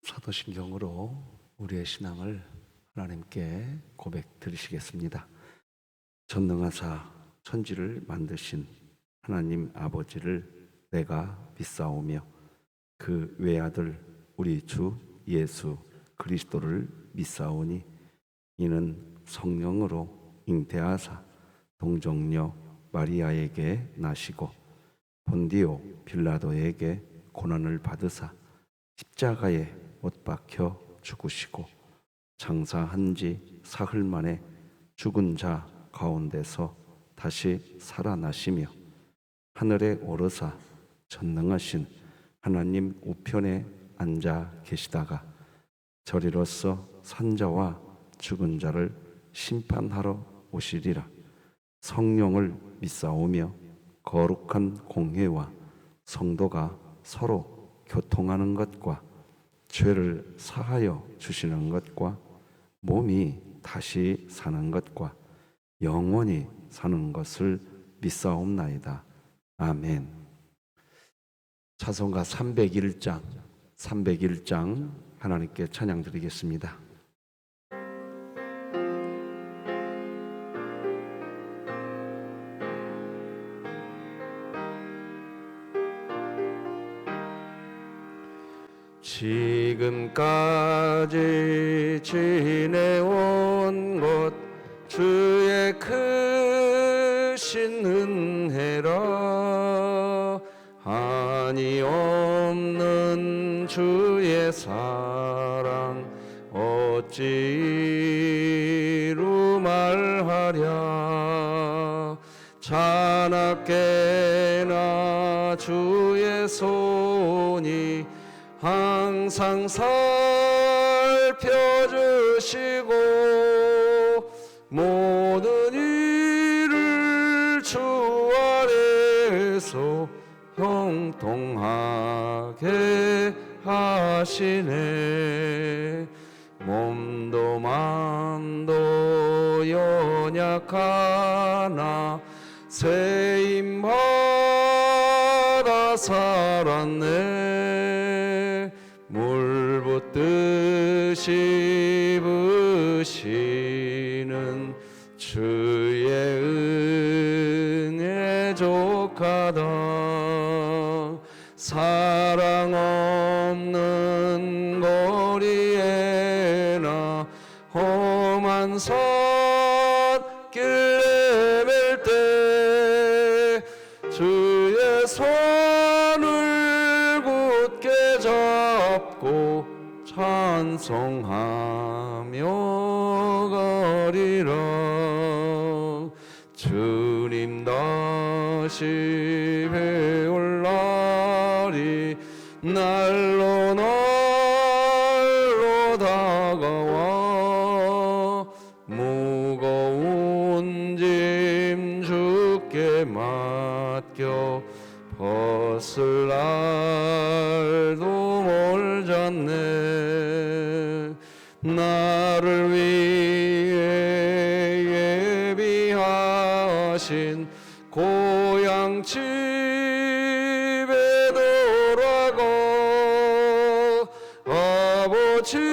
사도신경으로 우리의 신앙을 하나님께 고백 드리시겠습니다. 전능하사 천지를 만드신 하나님 아버지를 내가 믿사오며 그 외아들 우리 주 예수 그리스도를 믿사오니 이는 성령으로 잉태하사 동정녀 마리아에게 나시고 본디오 빌라도에게 고난을 받으사 십자가에 못 박혀 죽으시고 장사한 지 사흘 만에 죽은 자 가운데서 다시 살아나시며 하늘에 오르사 전능하신 하나님 우편에 앉아 계시다가 저리로서 산자와 죽은 자를 심판하러 오시리라. 성령을 믿사오며 거룩한 공회와 성도가 서로 교통하는 것과 죄를 사하여 주시는 것과 몸이 다시 사는 것과 영원히 사는 것을 믿사옵나이다. 아멘. 찬송가 301장 하나님께 찬양 드리겠습니다. 지금까지 지내온 것 주의 크신 은혜라. 한이 없는 주의 사랑 어찌 이루 말하랴. 자나깨나 주의 손이 항상 살펴주시고 모든 일을 주 아래서 형통하게 하시네. 몸도 마음도 연약하나 세임받아 살았네. 물 붓듯이 부시는 주의 은혜 족하다. 사랑 없는 거리에나 험한 산길 내밀 때 주의 손을 굳게 잡고 찬송하며 가리라. 주님 다시 배울 날이 날로 다가와 무거운 짐 주께 맡겨 벗을 날도 멀잖네. 나를 위해 예비하신 고향 집에 돌아가 아버지의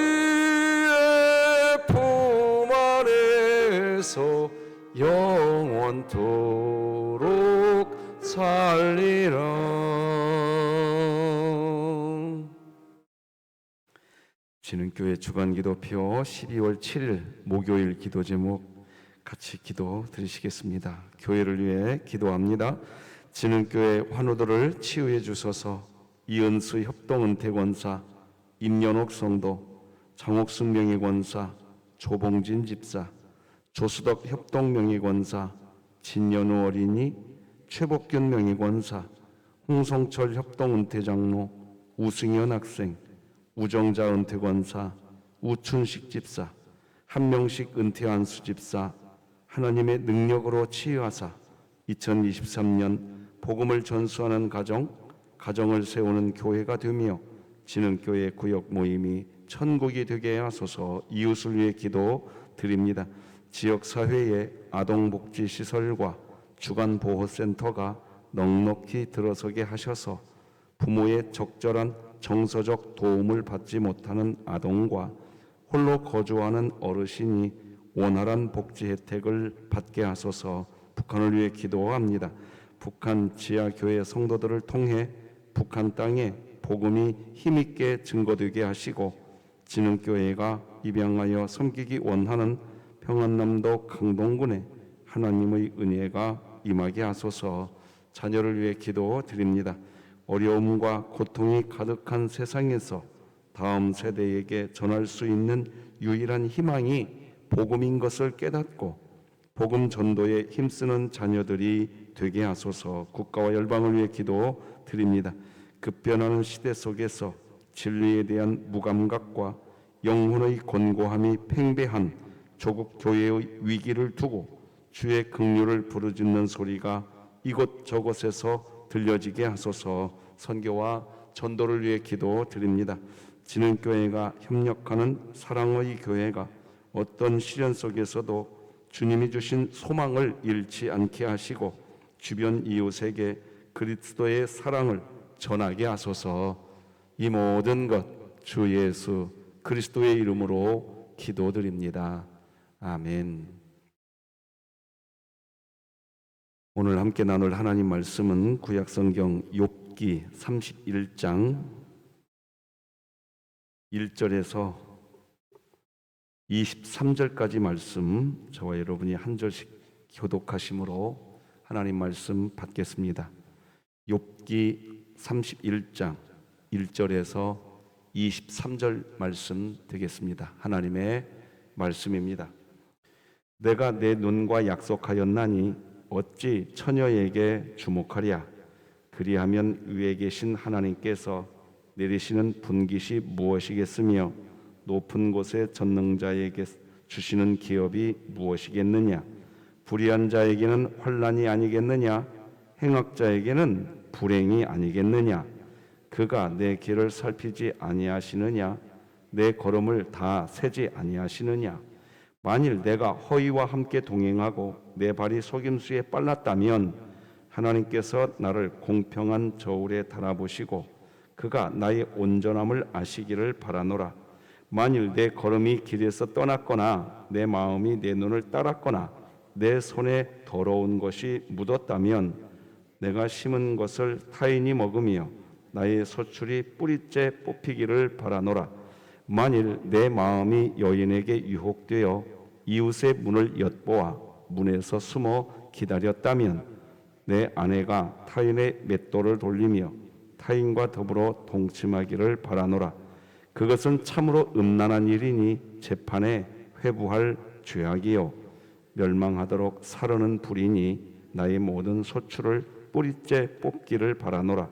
품 안에서 영원토록 살리라. 진흥교회 주간기도표 12월 7일 목요일 기도 제목 같이 기도 드리시겠습니다. 교회를 위해 기도합니다. 진흥교회 환우들을 치유해 주소서. 이은수 협동은퇴권사, 임연옥 성도, 장옥승 명예권사, 조봉진 집사, 조수덕 협동명예권사, 진연우 어린이, 최복균 명예권사, 홍성철 협동은퇴장로, 우승현 학생, 우정자 은퇴권사, 우춘식 집사, 한명식 은퇴한 수집사, 하나님의 능력으로 치유하사 2023년 복음을 전수하는 가정을 세우는 교회가 되며 진흥교회 구역 모임이 천국이 되게 하소서. 이웃을 위해 기도 드립니다. 지역사회의 아동복지시설과 주간보호센터가 넉넉히 들어서게 하셔서 부모의 적절한 정서적 도움을 받지 못하는 아동과 홀로 거주하는 어르신이 원활한 복지 혜택을 받게 하소서. 북한을 위해 기도합니다. 북한 지하교회 성도들을 통해 북한 땅에 복음이 힘있게 증거되게 하시고 진흥교회가 입양하여 섬기기 원하는 평안남도 강동군에 하나님의 은혜가 임하게 하소서. 자녀를 위해 기도드립니다. 어려움과 고통이 가득한 세상에서 다음 세대에게 전할 수 있는 유일한 희망이 복음인 것을 깨닫고 복음 전도에 힘쓰는 자녀들이 되게 하소서. 국가와 열방을 위해 기도드립니다. 급변하는 시대 속에서 진리에 대한 무감각과 영혼의 곤고함이 팽배한 조국 교회의 위기를 두고 주의 긍휼을 부르짖는 소리가 이곳저곳에서 들려지게 하소서. 선교와 전도를 위해 기도드립니다. 진흥교회가 협력하는 사랑의 교회가 어떤 시련 속에서도 주님이 주신 소망을 잃지 않게 하시고 주변 이웃에게 그리스도의 사랑을 전하게 하소서. 이 모든 것 주 예수 그리스도의 이름으로 기도드립니다. 아멘. 오늘 함께 나눌 하나님 말씀은 구약성경 욥기 31장 1절에서 23절까지 말씀, 저와 여러분이 한 절씩 교독하심으로 하나님 말씀 받겠습니다. 욥기 31장 1절에서 23절 말씀 되겠습니다. 하나님의 말씀입니다. 내가 내 눈과 약속하였나니 어찌 처녀에게 주목하랴. 그리하면 위에 계신 하나님께서 내리시는 분깃이 무엇이겠으며 높은 곳에 전능자에게 주시는 기업이 무엇이겠느냐. 불의한 자에게는 환난이 아니겠느냐. 행악자에게는 불행이 아니겠느냐. 그가 내 길을 살피지 아니하시느냐. 내 걸음을 다 세지 아니하시느냐. 만일 내가 허위와 함께 동행하고 내 발이 속임수에 빨랐다면 하나님께서 나를 공평한 저울에 달아보시고 그가 나의 온전함을 아시기를 바라노라. 만일 내 걸음이 길에서 떠났거나 내 마음이 내 눈을 따랐거나 내 손에 더러운 것이 묻었다면 내가 심은 것을 타인이 먹으며 나의 소출이 뿌리째 뽑히기를 바라노라. 만일 내 마음이 여인에게 유혹되어 이웃의 문을 엿보아 문에서 숨어 기다렸다면 내 아내가 타인의 맷돌을 돌리며 타인과 더불어 동침하기를 바라노라. 그것은 참으로 음란한 일이니 재판에 회부할 죄악이요 멸망하도록 사르는 불이니 나의 모든 소출을 뿌리째 뽑기를 바라노라.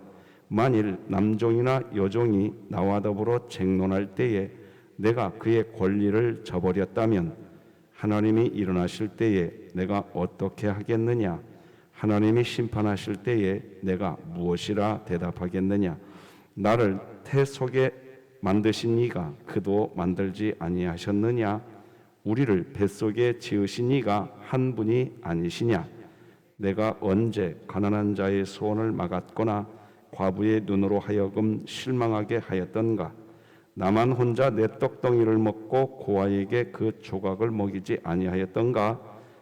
만일 남종이나 여종이 나와 더불어 쟁론할 때에 내가 그의 권리를 저버렸다면 하나님이 일어나실 때에 내가 어떻게 하겠느냐. 하나님이 심판하실 때에 내가 무엇이라 대답하겠느냐. 나를 태 속에 만드신 이가 그도 만들지 아니하셨느냐. 우리를 뱃속에 지으신 이가 한 분이 아니시냐. 내가 언제 가난한 자의 소원을 막았거나 과부의 눈으로 하여금 실망하게 하였던가. 나만 혼자 내 떡덩이를 먹고 고아에게 그 조각을 먹이지 아니하였던가.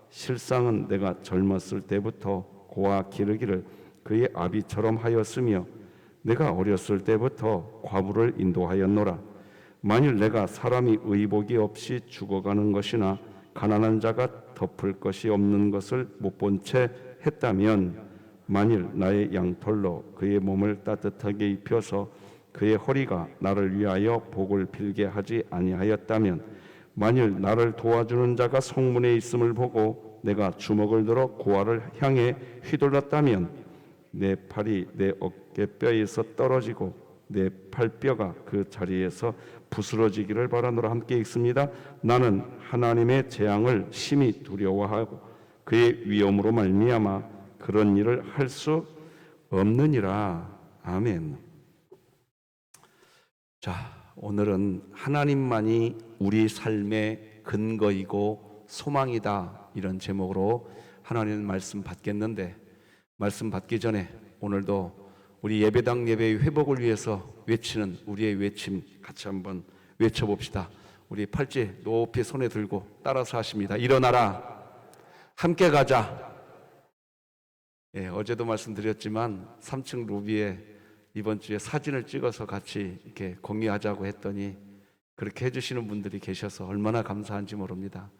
실상은 내가 젊었을 때부터 고아 기르기를 그의 아비처럼 하였으며 내가 어렸을 때부터 과부를 인도하였노라. 만일 내가 사람이 의복이 없이 죽어가는 것이나 가난한 자가 덮을 것이 없는 것을 못 본 채 했다면 만일 나의 양털로 그의 몸을 따뜻하게 입혀서 그의 허리가 나를 위하여 복을 빌게 하지 아니하였다면 만일 나를 도와주는 자가 성문에 있음을 보고 내가 주먹을 들어 고아를 향해 휘둘렀다면 내 팔이 내 어깨뼈에서 떨어지고 내 팔뼈가 그 자리에서 부스러지기를 바라노라. 함께 읽습니다. 나는 하나님의 재앙을 심히 두려워하고 그의 위엄으로 말미암아 그런 일을 할 수 없느니라. 아멘. 자, 오늘은 하나님만이 우리 삶의 근거이고 소망이다, 이런 제목으로 하나님 말씀 받겠는데, 말씀 받기 전에 오늘도 우리 예배당 예배의 회복을 위해서 외치는 우리의 외침 같이 한번 외쳐봅시다. 우리 팔찌 높이 손에 들고 따라서 하십니다. 일어나라. 함께 가자. 예, 어제도 말씀드렸지만 3층 로비에 이번 주에 사진을 찍어서 같이 이렇게 공유하자고 했더니 그렇게 해주시는 분들이 계셔서 얼마나 감사한지 모릅니다.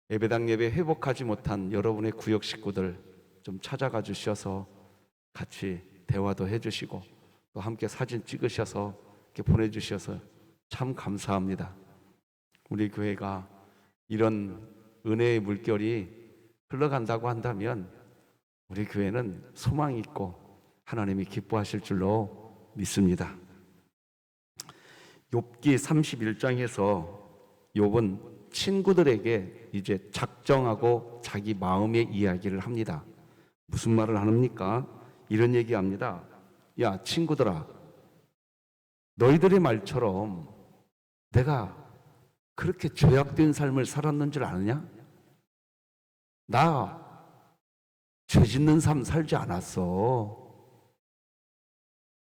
예배당 예배 회복하지 못한 여러분의 구역 식구들 좀 찾아가 주셔서 같이 대화도 해주시고 또 함께 사진 찍으셔서 이렇게 보내주셔서 참 감사합니다. 우리 교회가 이런 은혜의 물결이 흘러간다고 한다면 우리 교회는 소망이 있고 하나님이 기뻐하실 줄로 믿습니다. 욥기 31장에서 욥은 친구들에게 이제 작정하고 자기 마음의 이야기를 합니다. 무슨 말을 합니까? 이런 얘기합니다. 야, 친구들아, 너희들의 말처럼 내가 그렇게 죄악된 삶을 살았는 줄 아느냐? 나 죄 짓는 삶 살지 않았어.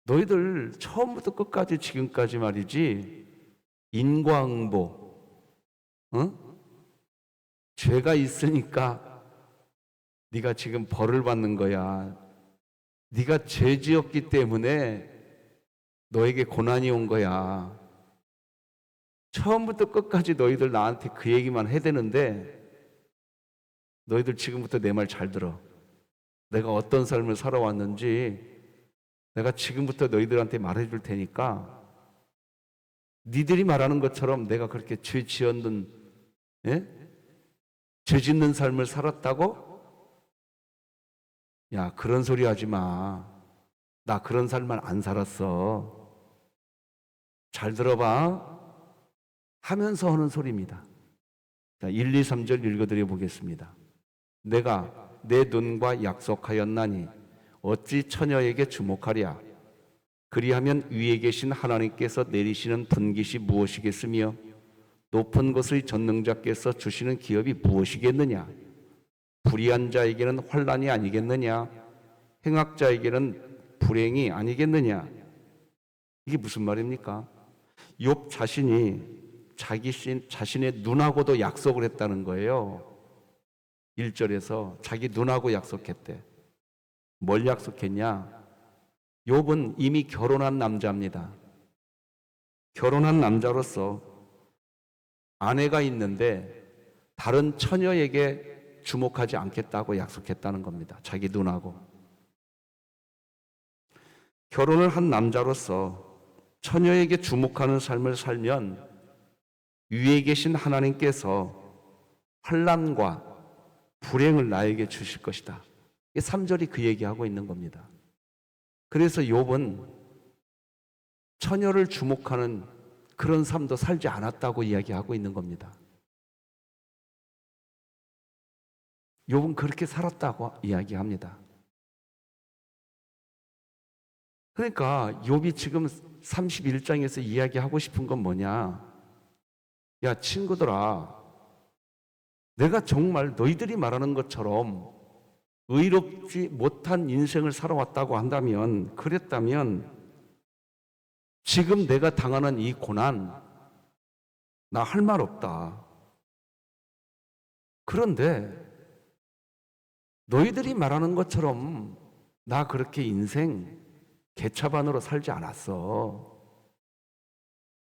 너희들 처음부터 끝까지 지금까지 말이지 인과응보, 죄가 있으니까 네가 지금 벌을 받는 거야. 네가 죄 지었기 때문에 너에게 고난이 온 거야. 처음부터 끝까지 너희들 나한테 그 얘기만 해대는데 너희들 지금부터 내 말 잘 들어. 내가 어떤 삶을 살아왔는지 내가 지금부터 너희들한테 말해줄 테니까 니들이 말하는 것처럼 내가 그렇게 죄 지었는, 죄 짓는 삶을 살았다고? 야, 그런 소리 하지 마. 나 그런 삶을 안 살았어. 잘 들어봐. 하면서 하는 소리입니다. 자, 1, 2, 3절 읽어드려 보겠습니다. 내가 내 눈과 약속하였나니 어찌 처녀에게 주목하랴. 그리하면 위에 계신 하나님께서 내리시는 분깃이 무엇이겠으며 높은 곳의 전능자께서 주시는 기업이 무엇이겠느냐. 불의한 자에게는 환난이 아니겠느냐. 행악자에게는 불행이 아니겠느냐. 이게 무슨 말입니까? 욥 자신이 자기 자신의 눈하고도 약속을 했다는 거예요. 1절에서 자기 눈하고 약속했대. 뭘 약속했냐? 욥은 이미 결혼한 남자입니다. 결혼한 남자로서 아내가 있는데 다른 처녀에게 주목하지 않겠다고 약속했다는 겁니다. 자기 눈하고. 결혼을 한 남자로서 처녀에게 주목하는 삶을 살면 위에 계신 하나님께서 환난과 불행을 나에게 주실 것이다. 3절이 그 얘기하고 있는 겁니다. 그래서 욥은 처녀를 주목하는 그런 삶도 살지 않았다고 이야기하고 있는 겁니다. 욥은 그렇게 살았다고 이야기합니다. 그러니까 욥이 지금 31장에서 이야기하고 싶은 건 뭐냐? 야, 친구들아, 내가 정말 너희들이 말하는 것처럼 의롭지 못한 인생을 살아왔다고 한다면, 그랬다면 지금 내가 당하는 이 고난, 나 할 말 없다. 그런데 너희들이 말하는 것처럼 나 그렇게 인생 개차반으로 살지 않았어.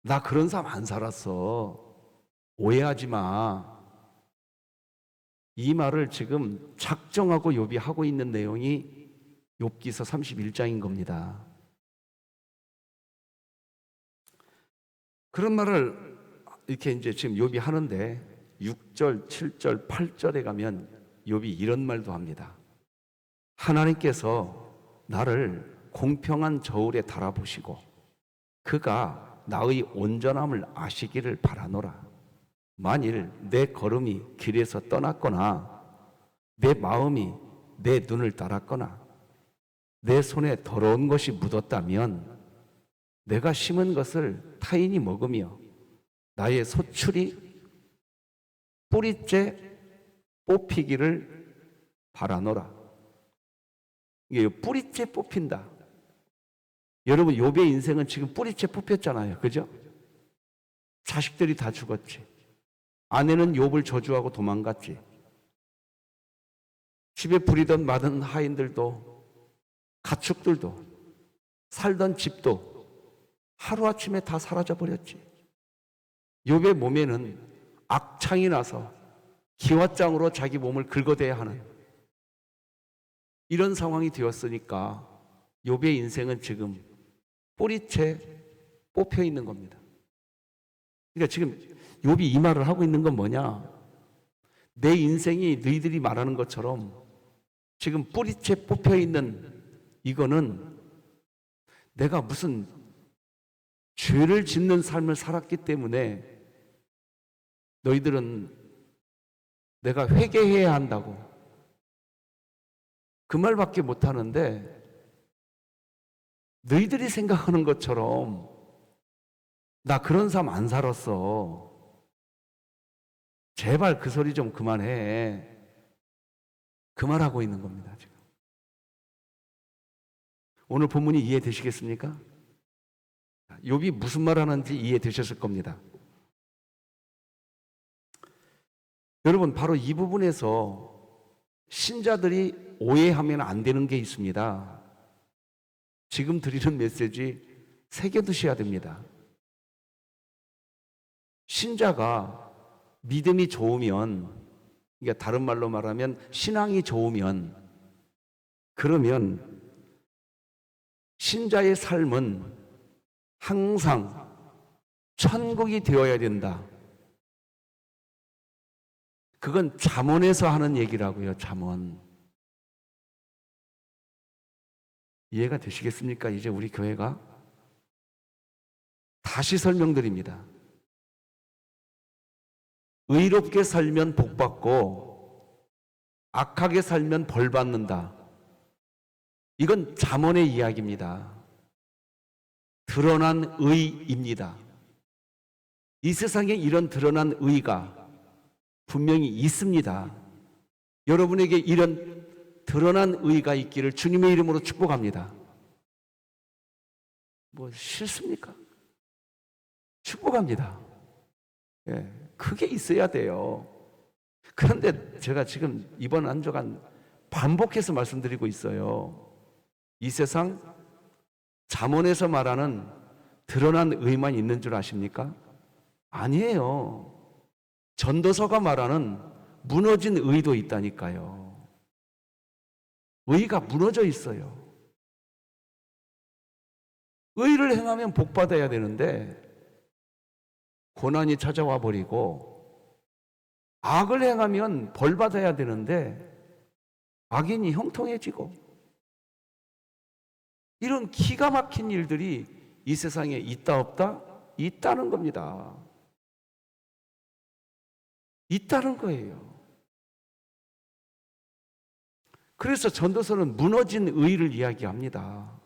나 그런 삶 안 살았어. 오해하지 마. 이 말을 지금 작정하고 욥이 하고 있는 내용이 욥기서 31장인 겁니다. 그런 말을 이렇게 이제 지금 욥이 하는데 6절, 7절, 8절에 가면 욥이 이런 말도 합니다. 하나님께서 나를 공평한 저울에 달아보시고 그가 나의 온전함을 아시기를 바라노라. 만일 내 걸음이 길에서 떠났거나 내 마음이 내 눈을 따랐거나 내 손에 더러운 것이 묻었다면 내가 심은 것을 타인이 먹으며 나의 소출이 뿌리째 뽑히기를 바라노라. 이게 뿌리째 뽑힌다. 여러분, 욥의 인생은 지금 뿌리채 뽑혔잖아요. 그죠? 자식들이 다 죽었지. 아내는 욥을 저주하고 도망갔지. 집에 부리던 많은 하인들도, 가축들도, 살던 집도 하루아침에 다 사라져버렸지. 욥의 몸에는 악창이 나서 기왓장으로 자기 몸을 긁어대야 하는 이런 상황이 되었으니까 욥의 인생은 지금 뿌리채 뽑혀 있는 겁니다. 그러니까 지금 욥이 이 말을 하고 있는 건 뭐냐? 내 인생이 너희들이 말하는 것처럼 지금 뿌리채 뽑혀 있는 이거는 내가 무슨 죄를 짓는 삶을 살았기 때문에 너희들은 내가 회개해야 한다고 그 말밖에 못하는데, 너희들이 생각하는 것처럼 나 그런 삶 안 살았어. 제발 그 소리 좀 그만해. 그 말하고 있는 겁니다, 지금. 오늘 본문이 이해되시겠습니까? 욥이 무슨 말 하는지 이해되셨을 겁니다. 여러분, 바로 이 부분에서 신자들이 오해하면 안 되는 게 있습니다. 지금 드리는 메시지 새겨두셔야 됩니다. 신자가 믿음이 좋으면, 그러니까 다른 말로 말하면 신앙이 좋으면, 그러면 신자의 삶은 항상 천국이 되어야 된다. 그건 잠언에서 하는 얘기라고요. 잠언. 이해가 되시겠습니까? 이제 우리 교회가 다시 설명드립니다. 의롭게 살면 복받고 악하게 살면 벌받는다. 이건 잠언의 이야기입니다. 드러난 의입니다. 이 세상에 이런 드러난 의가 분명히 있습니다. 여러분에게 이런 드러난 의가 있기를 주님의 이름으로 축복합니다. 뭐 싫습니까? 축복합니다. 예, 그게 있어야 돼요. 그런데 제가 지금 이번 한 주간 반복해서 말씀드리고 있어요. 이 세상 잠언에서 말하는 드러난 의만 있는 줄 아십니까? 아니에요. 전도서가 말하는 무너진 의도 있다니까요. 의가 무너져 있어요. 의를 행하면 복받아야 되는데 고난이 찾아와 버리고, 악을 행하면 벌받아야 되는데 악인이 형통해지고, 이런 기가 막힌 일들이 이 세상에 있다 없다? 있다는 겁니다. 있다는 거예요. 그래서 전도서는 무너진 의를 이야기합니다.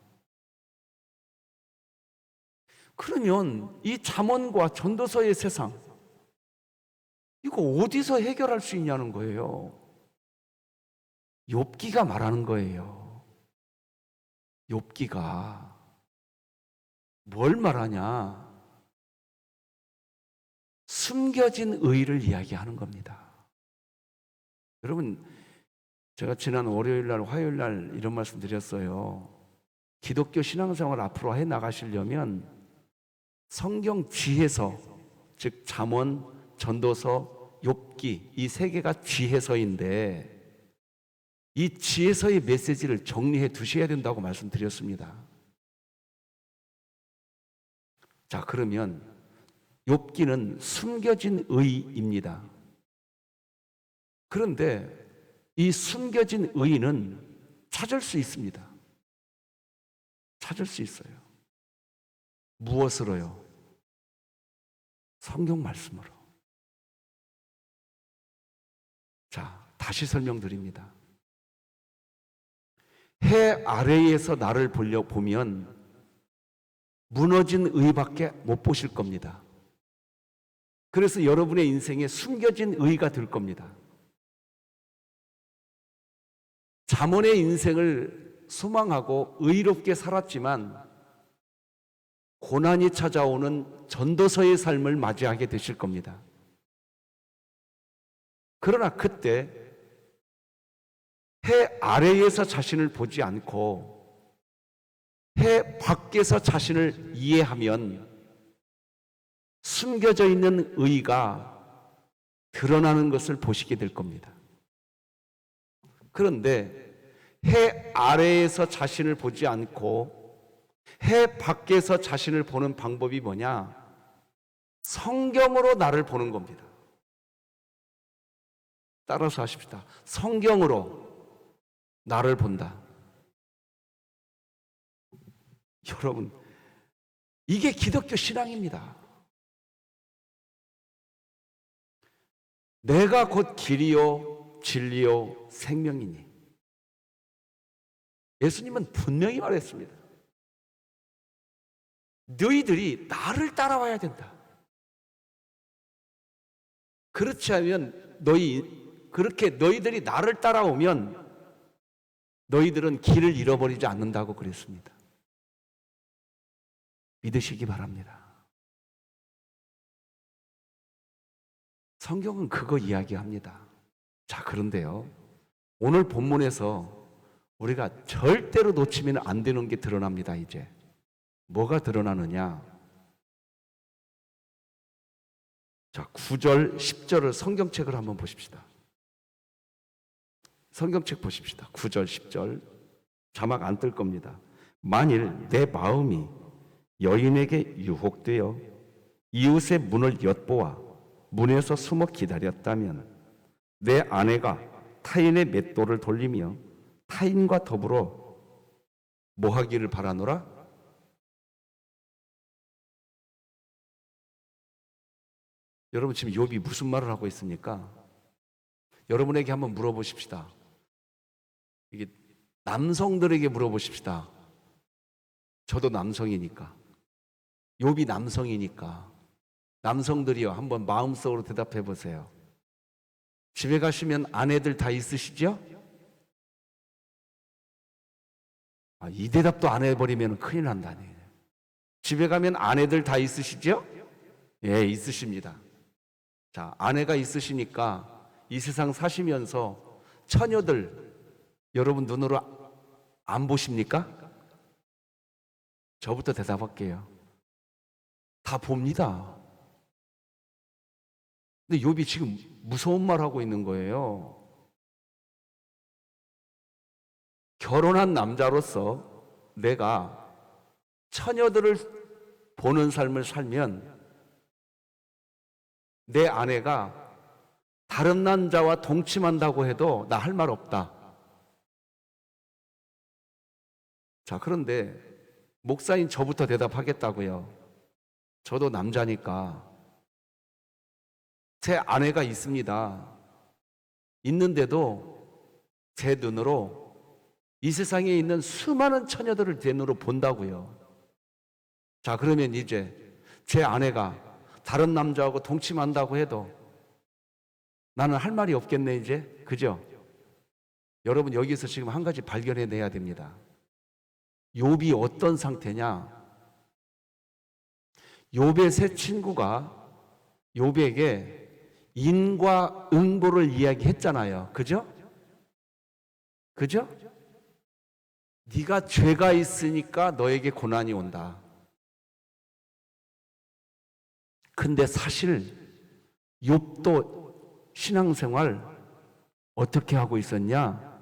그러면 이 잠언과 전도서의 세상, 이거 어디서 해결할 수 있냐는 거예요. 욥기가 말하는 거예요. 욥기가 뭘 말하냐? 숨겨진 의를 이야기하는 겁니다. 여러분, 제가 지난 월요일 날, 화요일 날 이런 말씀 드렸어요. 기독교 신앙생활 앞으로 해 나가시려면 성경 지혜서, 즉 잠언, 전도서, 욥기, 이 세 개가 지혜서인데 이 지혜서의 메시지를 정리해 두셔야 된다고 말씀드렸습니다. 자, 그러면 욥기는 숨겨진 의입니다. 그런데 이 숨겨진 의는 찾을 수 있습니다. 찾을 수 있어요. 무엇으로요? 성경 말씀으로. 자, 다시 설명드립니다. 해 아래에서 나를 보면 무너진 의밖에 못 보실 겁니다. 그래서 여러분의 인생에 숨겨진 의가 될 겁니다. 잠언의 인생을 소망하고 의롭게 살았지만 고난이 찾아오는 전도서의 삶을 맞이하게 되실 겁니다. 그러나 그때 해 아래에서 자신을 보지 않고 해 밖에서 자신을 이해하면 숨겨져 있는 의가 드러나는 것을 보시게 될 겁니다. 그런데 해 아래에서 자신을 보지 않고 해 밖에서 자신을 보는 방법이 뭐냐? 성경으로 나를 보는 겁니다. 따라서 하십시다. 성경으로 나를 본다. 여러분, 이게 기독교 신앙입니다. 내가 곧 길이요 진리요 생명이니. 예수님은 분명히 말했습니다. 너희들이 나를 따라와야 된다. 그렇지 않으면 그렇게 너희들이 나를 따라오면 너희들은 길을 잃어버리지 않는다고 그랬습니다. 믿으시기 바랍니다. 성경은 그거 이야기합니다. 자, 그런데요, 오늘 본문에서 우리가 절대로 놓치면 안 되는 게 드러납니다. 이제 뭐가 드러나느냐? 자, 9절, 10절을 성경책을 한번 보십시다. 성경책 보십시다. 9절, 10절 자막 안 뜰 겁니다. 만일 내 마음이 여인에게 유혹되어 이웃의 문을 엿보아 문에서 숨어 기다렸다면 내 아내가 타인의 맷돌을 돌리며 타인과 더불어 뭐 하기를 바라노라? 여러분, 지금 욥이 무슨 말을 하고 있습니까? 여러분에게 한번 물어보십시다. 이게 남성들에게 물어보십시다. 저도 남성이니까. 욥이 남성이니까. 남성들이요, 한번 마음속으로 대답해 보세요. 집에 가시면 아내들 다 있으시죠? 이 대답도 안 해버리면 큰일 난다니. 집에 가면 아내들 다 있으시죠? 예, 있으십니다. 자, 아내가 있으시니까 이 세상 사시면서 처녀들 여러분 눈으로 안 보십니까? 저부터 대답할게요. 다 봅니다. 근데 욥이 지금 무서운 말 하고 있는 거예요. 결혼한 남자로서 내가 처녀들을 보는 삶을 살면 내 아내가 다른 남자와 동침한다고 해도 나 할 말 없다. 자, 그런데 목사인 저부터 대답하겠다고요. 저도 남자니까 제 아내가 있습니다. 있는데도 제 눈으로 이 세상에 있는 수많은 처녀들을 제 눈으로 본다고요. 자, 그러면 이제 제 아내가 다른 남자하고 동침한다고 해도 나는 할 말이 없겠네, 이제. 그죠? 여러분, 여기서 지금 한 가지 발견해내야 됩니다. 욥이 어떤 상태냐? 욥의 세 친구가 욥에게 인과 응보를 이야기했잖아요. 그죠? 그죠? 네가 죄가 있으니까 너에게 고난이 온다. 근데 사실 욥도 신앙생활 어떻게 하고 있었냐?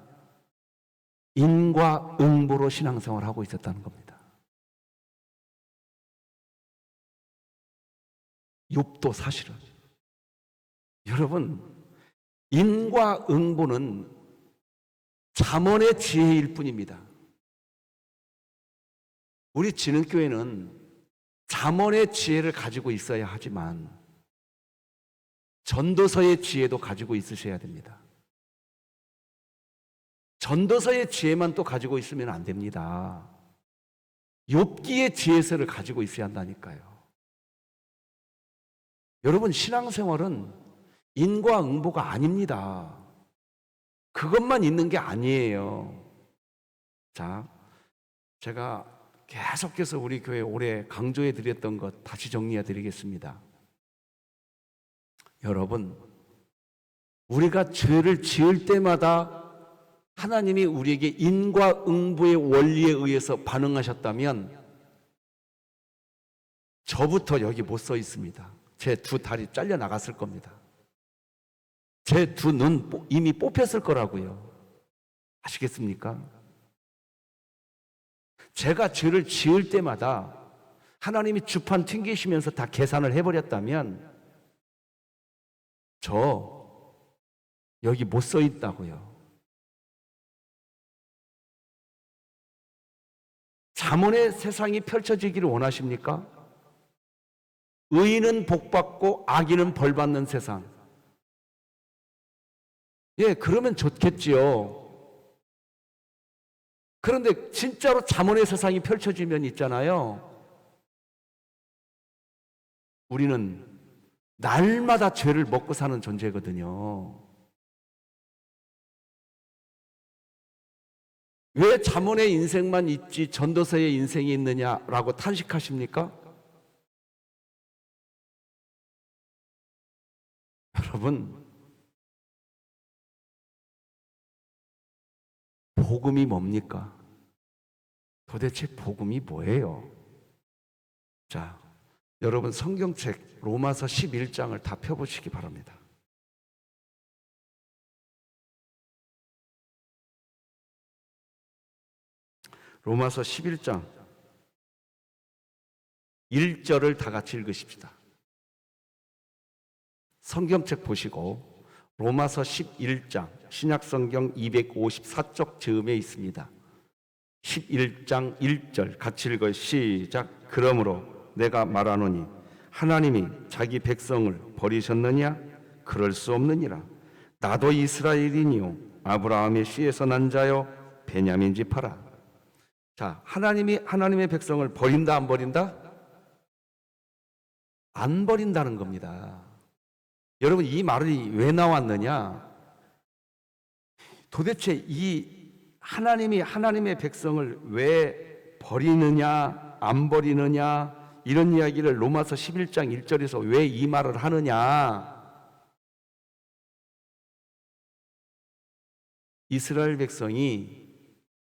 인과 응보로 신앙생활을 하고 있었다는 겁니다. 욥도 사실은 여러분, 인과 응보는 잠언의 지혜일 뿐입니다. 우리 진흥교회는 잠언의 지혜를 가지고 있어야 하지만 전도서의 지혜도 가지고 있으셔야 됩니다. 전도서의 지혜만 또 가지고 있으면 안 됩니다. 욥기의 지혜서를 가지고 있어야 한다니까요. 여러분, 신앙생활은 인과 응보가 아닙니다. 그것만 있는 게 아니에요. 자, 제가 계속해서 우리 교회 올해 강조해 드렸던 것 다시 정리해 드리겠습니다. 여러분, 우리가 죄를 지을 때마다 하나님이 우리에게 인과응보의 원리에 의해서 반응하셨다면 저부터 여기 못 서 있습니다. 제 두 다리 잘려 나갔을 겁니다. 제 두 눈 이미 뽑혔을 거라고요. 아시겠습니까? 제가 죄를 지을 때마다 하나님이 주판 튕기시면서 다 계산을 해버렸다면 저 여기 못 서 있다고요. 잠언의 세상이 펼쳐지기를 원하십니까? 의인은 복받고 악인은 벌받는 세상. 예, 그러면 좋겠지요. 그런데 진짜로 잠언의 세상이 펼쳐지면 있잖아요. 우리는 날마다 죄를 먹고 사는 존재거든요. 왜 잠언의 인생만 있지 전도서의 인생이 있느냐라고 탄식하십니까? 여러분, 복음이 뭡니까? 도대체 복음이 뭐예요? 자, 여러분 성경책 로마서 11장을 다 펴보시기 바랍니다. 로마서 11장 1절을 다 같이 읽으십시다. 성경책 보시고 로마서 11장 신약성경 254쪽 즈음에 있습니다. 11장 1절 같이 읽어요. 시작. 그러므로 내가 말하노니 하나님이 자기 백성을 버리셨느냐? 그럴 수 없느니라. 나도 이스라엘이니요 아브라함의 씨에서 난 자요 베냐민 지파라. 자, 하나님이 하나님의 백성을 버린다 안 버린다? 안 버린다는 겁니다. 여러분, 이 말이 왜 나왔느냐? 도대체 이 하나님이 하나님의 백성을 왜 버리느냐 안 버리느냐 이런 이야기를 로마서 11장 1절에서 왜 이 말을 하느냐? 이스라엘 백성이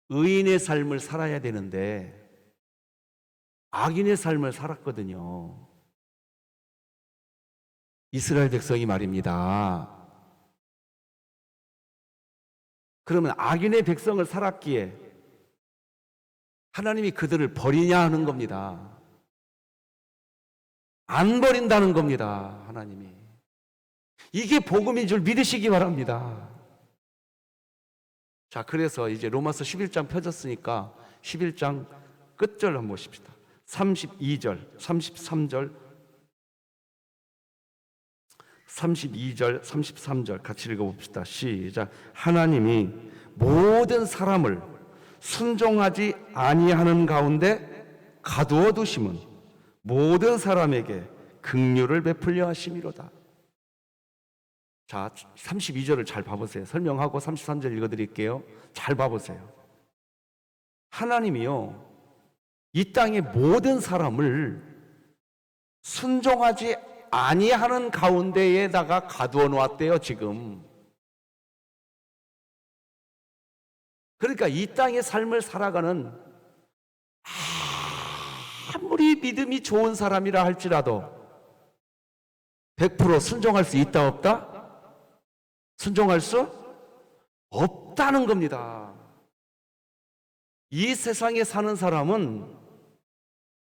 의인의 삶을 살아야 되는데 악인의 삶을 살았거든요. 이스라엘 백성이 말입니다. 그러면 악인의 백성을 살았기에 하나님이 그들을 버리냐 하는 겁니다. 안 버린다는 겁니다. 하나님이. 이게 복음인 줄 믿으시기 바랍니다. 자, 그래서 이제 로마서 11장 펴졌으니까 11장 끝절 한번 보십시다. 32절, 33절, 32절, 33절 같이 읽어봅시다. 시작. 하나님이 모든 사람을 순종하지 아니하는 가운데 가두어 두심은 모든 사람에게 긍휼을 베풀려 하심이로다. 자, 32절을 잘 봐보세요. 설명하고 33절 읽어드릴게요. 잘 봐보세요. 하나님이요, 이 땅의 모든 사람을 순종하지 아니하는 가운데에다가 가두어 놓았대요, 지금. 그러니까 이 땅의 삶을 살아가는 아무리 믿음이 좋은 사람이라 할지라도 100% 순종할 수 있다, 없다? 순종할 수 없다는 겁니다. 이 세상에 사는 사람은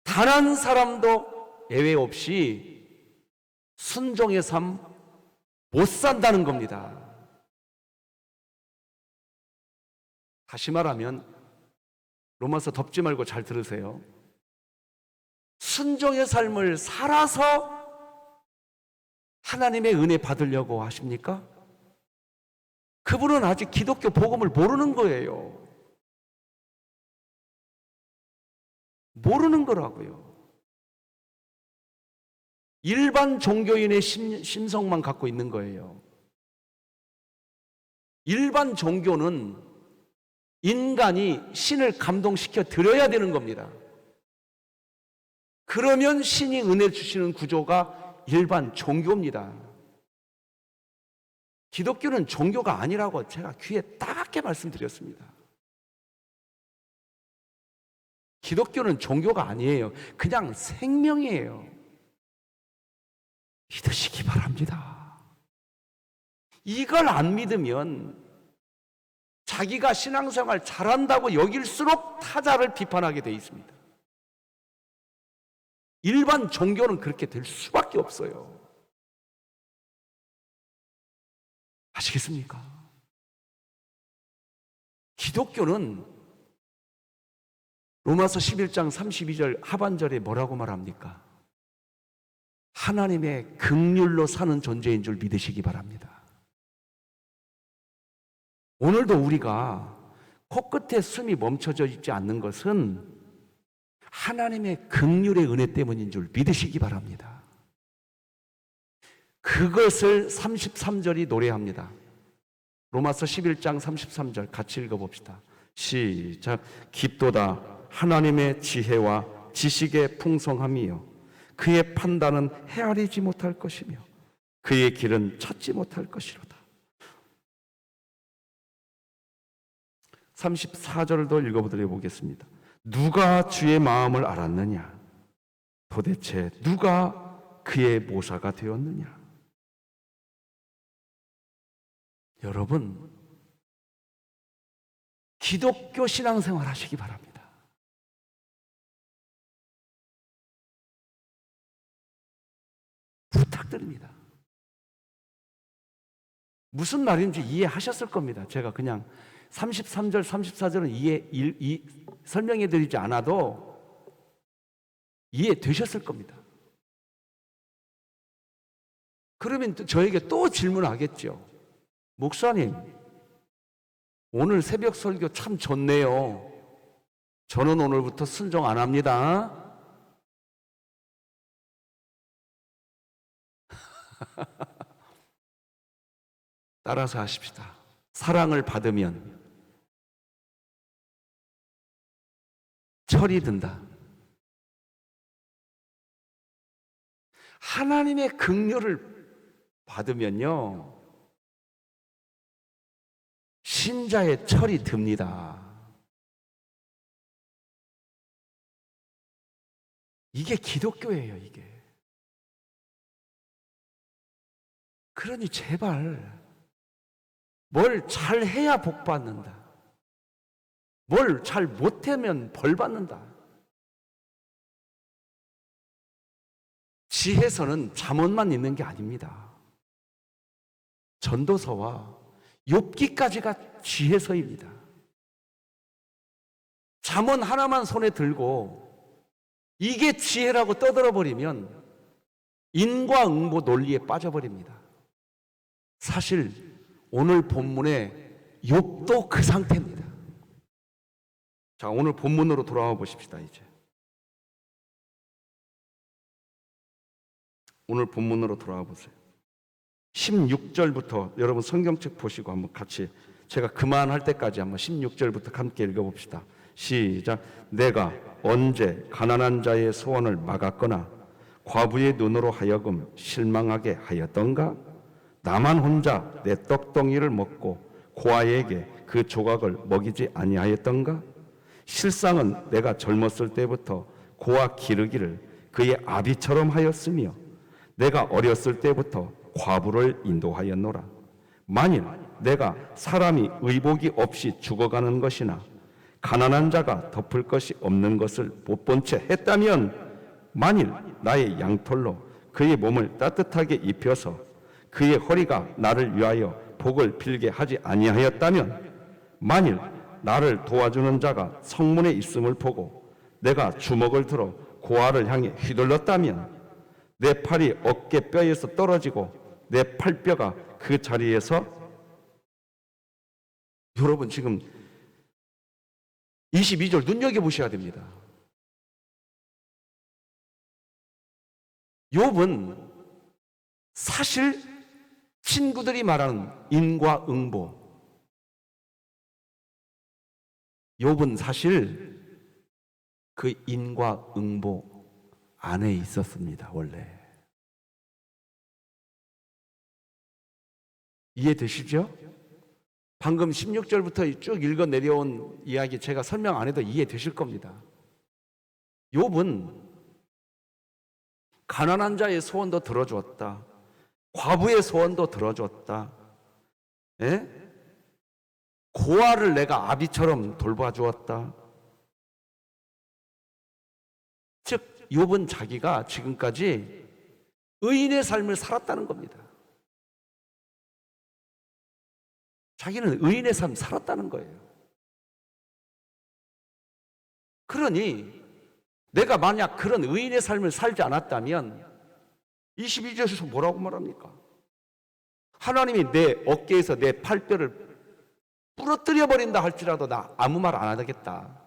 단 한 사람도 예외 없이 순종의 삶 못 산다는 겁니다. 다시 말하면 로마서 덮지 말고 잘 들으세요. 순종의 삶을 살아서 하나님의 은혜 받으려고 하십니까? 그분은 아직 기독교 복음을 모르는 거예요. 모르는 거라고요. 일반 종교인의 심성만 갖고 있는 거예요. 일반 종교는 인간이 신을 감동시켜 드려야 되는 겁니다. 그러면 신이 은혜 주시는 구조가 일반 종교입니다. 기독교는 종교가 아니라고 제가 귀에 따갑게 말씀드렸습니다. 기독교는 종교가 아니에요. 그냥 생명이에요. 믿으시기 바랍니다. 이걸 안 믿으면 자기가 신앙생활 잘한다고 여길수록 타자를 비판하게 돼 있습니다. 일반 종교는 그렇게 될 수밖에 없어요. 아시겠습니까? 기독교는 로마서 11장 32절 하반절에 뭐라고 말합니까? 하나님의 긍휼로 사는 존재인 줄 믿으시기 바랍니다. 오늘도 우리가 코끝에 숨이 멈춰져 있지 않는 것은 하나님의 긍휼의 은혜 때문인 줄 믿으시기 바랍니다. 그것을 33절이 노래합니다. 로마서 11장 33절 같이 읽어봅시다. 시작. 깊도다 하나님의 지혜와 지식의 풍성함이요 그의 판단은 헤아리지 못할 것이며 그의 길은 찾지 못할 것이로다. 34절도 읽어보도록 보겠습니다. 누가 주의 마음을 알았느냐? 도대체 누가 그의 모사가 되었느냐? 여러분, 기독교 신앙생활 하시기 바랍니다. 부탁드립니다. 무슨 말인지 이해하셨을 겁니다. 제가 그냥 33절, 34절은 설명해 드리지 않아도 이해되셨을 겁니다. 그러면 저에게 또 질문하겠죠. 목사님, 오늘 새벽 설교 참 좋네요. 저는 오늘부터 순종 안 합니다. 따라서 하십시다. 사랑을 받으면 철이 든다. 하나님의 긍휼을 받으면요, 신자의 철이 듭니다. 이게 기독교예요, 이게. 그러니 제발 뭘 잘해야 복 받는다. 뭘 잘 못하면 벌 받는다. 지혜서는 잠언만 있는 게 아닙니다. 전도서와 욥기까지가 지혜서입니다. 잠언 하나만 손에 들고 이게 지혜라고 떠들어 버리면 인과응보 논리에 빠져버립니다. 사실 오늘 본문의 욥도 그 상태입니다. 자, 오늘 본문으로 돌아와 보십시다. 이제 오늘 본문으로 돌아와 보세요. 16절부터 여러분 성경책 보시고 한번 같이, 제가 그만할 때까지 한번 16절부터 함께 읽어봅시다. 시작. 내가 언제 가난한 자의 소원을 막았거나 과부의 눈으로 하여금 실망하게 하였던가? 나만 혼자 내 떡덩이를 먹고 고아에게 그 조각을 먹이지 아니하였던가? 실상은 내가 젊었을 때부터 고아 기르기를 그의 아비처럼 하였으며 내가 어렸을 때부터 과부를 인도하였노라. 만일 내가 사람이 의복이 없이 죽어가는 것이나 가난한 자가 덮을 것이 없는 것을 못 본 채 했다면, 만일 나의 양털로 그의 몸을 따뜻하게 입혀서 그의 허리가 나를 위하여 복을 빌게 하지 아니하였다면, 만일 나를 도와주는 자가 성문에 있음을 보고 내가 주먹을 들어 고아를 향해 휘둘렀다면, 내 팔이 어깨 뼈에서 떨어지고 내 팔뼈가 그 자리에서, 여러분 지금 22절 눈여겨보셔야 됩니다. 욥은 사실 친구들이 말하는 인과응보, 욥은 사실 그 인과응보, 안에 있었습니다. 원래. 이해되시죠? 방금 16절부터 쭉 읽어 내려온 이야기 제가 설명 안 해도 이해되실 겁니다. 욥은 가난한 자의 소원도 들어주었다. 과부의 소원도 들어주었다. 예? 고아를 내가 아비처럼 돌봐주었다. 즉 욥은 자기가 지금까지 의인의 삶을 살았다는 겁니다. 자기는 의인의 삶 살았다는 거예요. 그러니 내가 만약 그런 의인의 삶을 살지 않았다면 22절에서 뭐라고 말합니까? 하나님이 내 어깨에서 내 팔뼈를 부러뜨려 버린다 할지라도 나 아무 말 안 하겠다.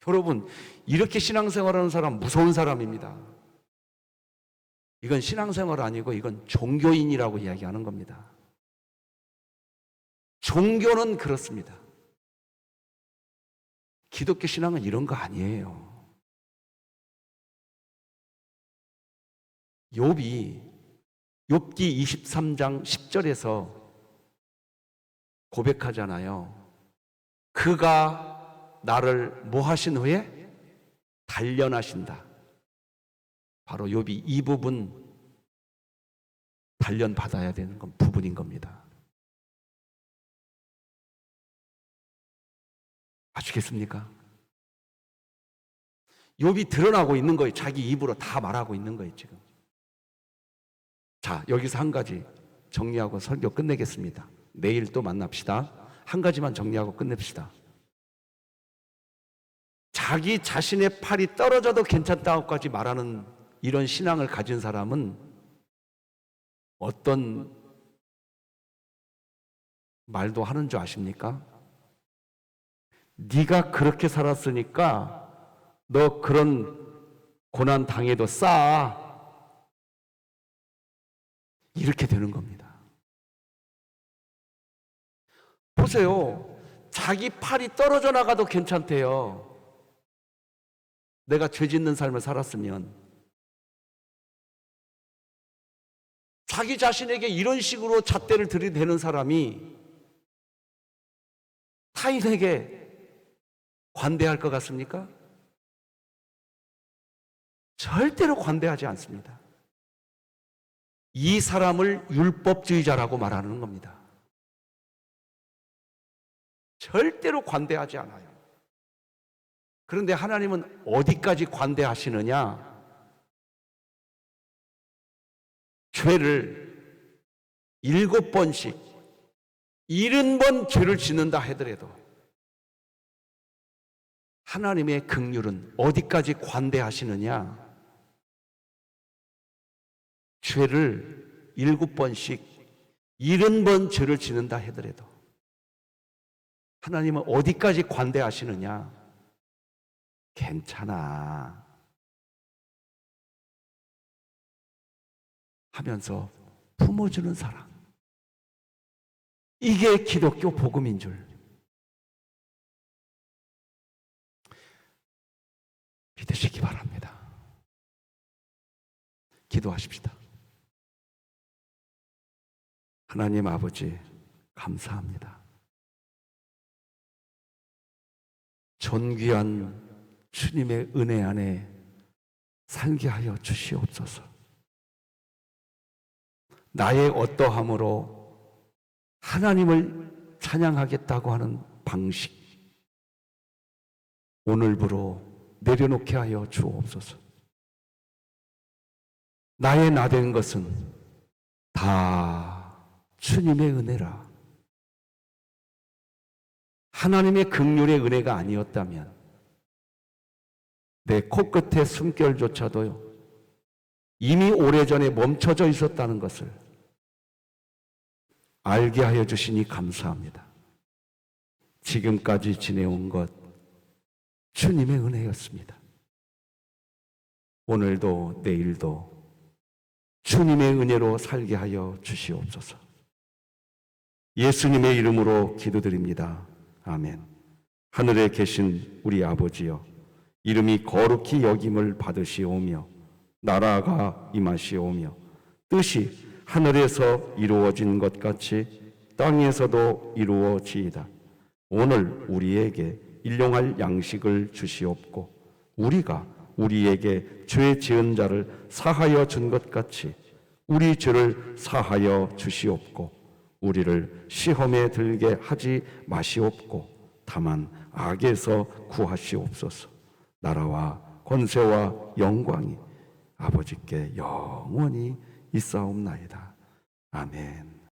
여러분, 이렇게 신앙생활하는 사람 무서운 사람입니다. 이건 신앙생활 아니고 이건 종교인이라고 이야기하는 겁니다. 종교는 그렇습니다. 기독교 신앙은 이런 거 아니에요. 욥기 23장 10절에서 고백하잖아요. 그가 나를 뭐 하신 후에? 단련하신다. 바로 욥이 이 부분 단련받아야 되는 건 부분인 겁니다. 아시겠습니까? 욥이 드러나고 있는 거예요. 자기 입으로 다 말하고 있는 거예요, 지금. 자, 여기서 한 가지 정리하고 설교 끝내겠습니다. 내일 또 만납시다. 한 가지만 정리하고 끝냅시다. 자기 자신의 팔이 떨어져도 괜찮다고까지 말하는 이런 신앙을 가진 사람은 어떤 말도 하는 줄 아십니까? 네가 그렇게 살았으니까 너 그런 고난 당해도 싸. 이렇게 되는 겁니다. 보세요. 자기 팔이 떨어져 나가도 괜찮대요. 내가 죄 짓는 삶을 살았으면. 자기 자신에게 이런 식으로 잣대를 들이대는 사람이 타인에게 관대할 것 같습니까? 절대로 관대하지 않습니다. 이 사람을 율법주의자라고 말하는 겁니다. 절대로 관대하지 않아요. 그런데 하나님은 어디까지 관대하시느냐? 죄를 7번씩 70번 죄를 짓는다 하더라도 하나님의 긍휼은 어디까지 관대하시느냐? 죄를 7번씩 70번 죄를 짓는다 하더라도 하나님은 어디까지 관대하시느냐? 괜찮아 하면서 품어주는 사랑. 이게 기독교 복음인 줄 믿으시기 바랍니다. 기도하십시다. 하나님 아버지, 감사합니다. 존귀한 주님의 은혜 안에 살게 하여 주시옵소서. 나의 어떠함으로 하나님을 찬양하겠다고 하는 방식, 오늘부로 내려놓게 하여 주옵소서. 나의 나된 것은 다 주님의 은혜라. 하나님의 긍휼의 은혜가 아니었다면 내 코끝의 숨결조차도 이미 오래전에 멈춰져 있었다는 것을 알게 하여 주시니 감사합니다. 지금까지 지내온 것 주님의 은혜였습니다. 오늘도 내일도 주님의 은혜로 살게 하여 주시옵소서. 예수님의 이름으로 기도드립니다. 아멘. 하늘에 계신 우리 아버지여, 이름이 거룩히 여김을 받으시오며 나라가 임하시오며 뜻이 하늘에서 이루어진 것 같이 땅에서도 이루어지이다. 오늘 우리에게 일용할 양식을 주시옵고 우리가 우리에게 죄 지은 자를 사하여 준 것 같이 우리 죄를 사하여 주시옵고 우리를 시험에 들게 하지 마시옵고 다만 악에서 구하시옵소서. 나라와 권세와 영광이 아버지께 영원히 있사옵나이다. 아멘.